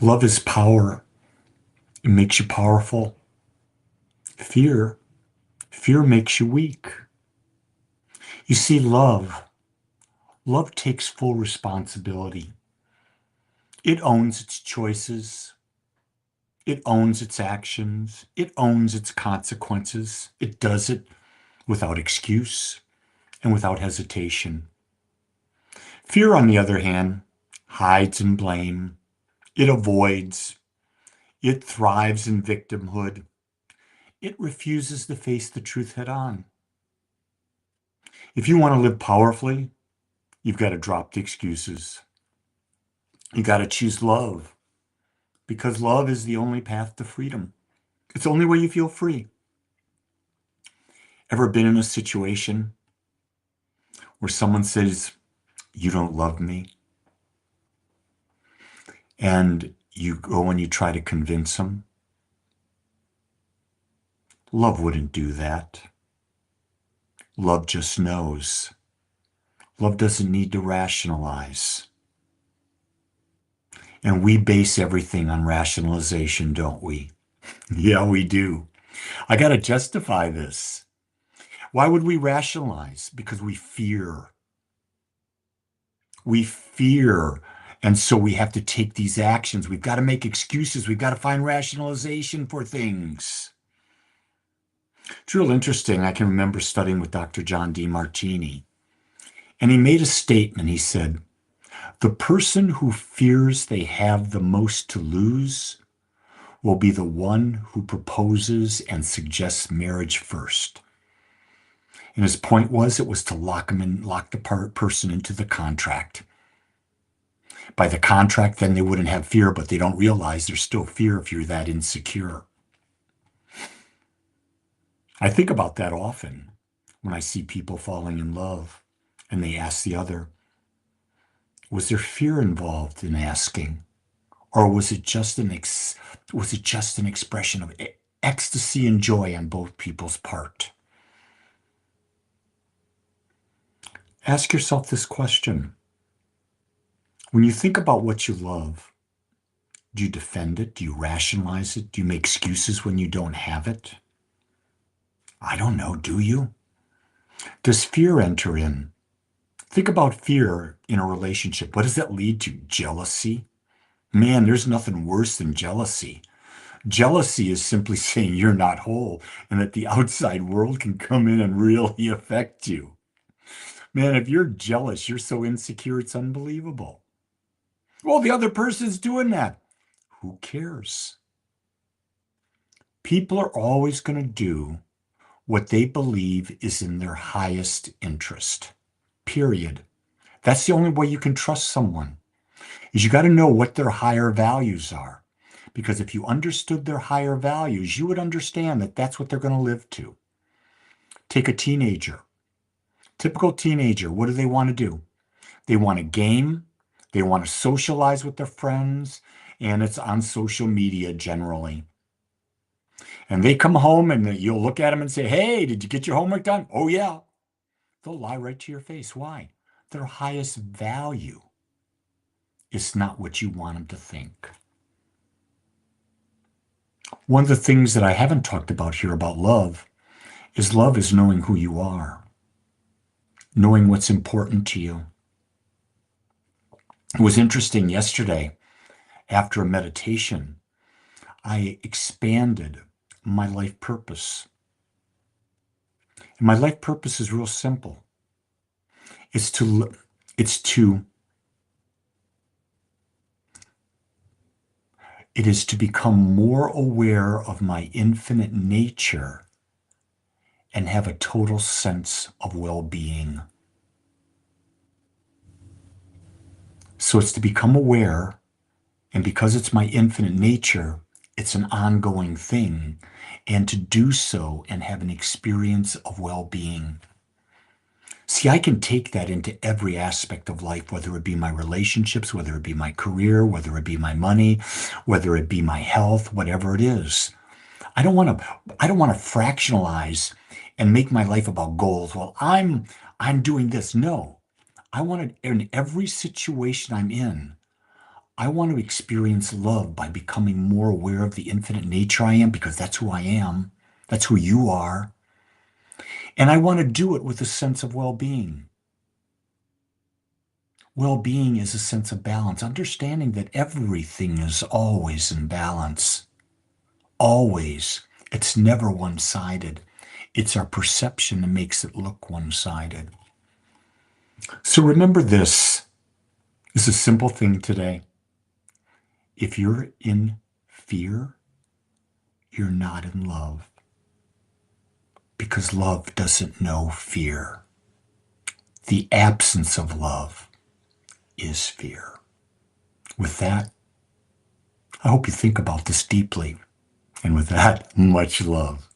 Love is power. It makes you powerful. Fear, fear makes you weak. You see, love takes full responsibility. It owns its choices. It owns its actions. It owns its consequences. It does it without excuse and without hesitation. Fear, on the other hand, hides in blame. It avoids. It thrives in victimhood. It refuses to face the truth head on. If you want to live powerfully, you've got to drop the excuses. You got to choose love because love is the only path to freedom. It's the only way you feel free. Ever been in a situation where someone says, "You don't love me," and you go and you try to convince them? Love wouldn't do that. Love just knows. Love doesn't need to rationalize. And we base everything on rationalization, don't we? Yeah, we do. I got to justify this. Why would we rationalize? Because we fear. We fear. And so we have to take these actions. We've got to make excuses. We've got to find rationalization for things. It's real interesting. I can remember studying with Dr. John Demartini, and he made a statement. He said, "The person who fears they have the most to lose will be the one who proposes and suggests marriage first." And his point was it was to lock him in, lock the person into the contract. By the contract, then they wouldn't have fear, but they don't realize there's still fear if you're that insecure. I think about that often when I see people falling in love and they ask the other, was there fear involved in asking? Or was it just an expression of ecstasy and joy on both people's part? Ask yourself this question. When you think about what you love, do you defend it? Do you rationalize it? Do you make excuses when you don't have it? I don't know. Do you? Does fear enter in? Think about fear in a relationship. What does that lead to? Jealousy? Man, there's nothing worse than jealousy. Jealousy is simply saying you're not whole and that the outside world can come in and really affect you. Man, if you're jealous, you're so insecure, it's unbelievable. Well, the other person's doing that. Who cares? People are always going to do what they believe is in their highest interest. Period. That's the only way you can trust someone, is you got to know what their higher values are. Because if you understood their higher values, you would understand that that's what they're going to live to. Take a teenager. Typical teenager, what do they want to do? They want to game, they want to socialize with their friends, and it's on social media generally. And they come home and you'll look at them and say, "Hey, did you get your homework done?" "Oh, yeah." They'll lie right to your face. Why? Their highest value is not what you want them to think. One of the things that I haven't talked about here about love is knowing who you are, knowing what's important to you. It was interesting yesterday, after a meditation, I expanded my life purpose. And my life purpose is real simple. It's to it's to it is to become more aware of my infinite nature and have a total sense of well-being. So it's to become aware, and because it's my infinite nature, it's an ongoing thing, and to do so and have an experience of well-being. See, I can take that into every aspect of life, whether it be my relationships, whether it be my career, whether it be my money, whether it be my health, whatever it is. I don't want to fractionalize and make my life about goals. Well, I'm doing this. No. I want to, in every situation I'm in, I want to experience love by becoming more aware of the infinite nature I am, because that's who I am. That's who you are. And I want to do it with a sense of well-being. Well-being is a sense of balance, understanding that everything is always in balance. Always. It's never one-sided. It's our perception that makes it look one-sided. So remember this is a simple thing today. If you're in fear, you're not in love, because love doesn't know fear. The absence of love is fear. With that, I hope you think about this deeply. And with that, much love.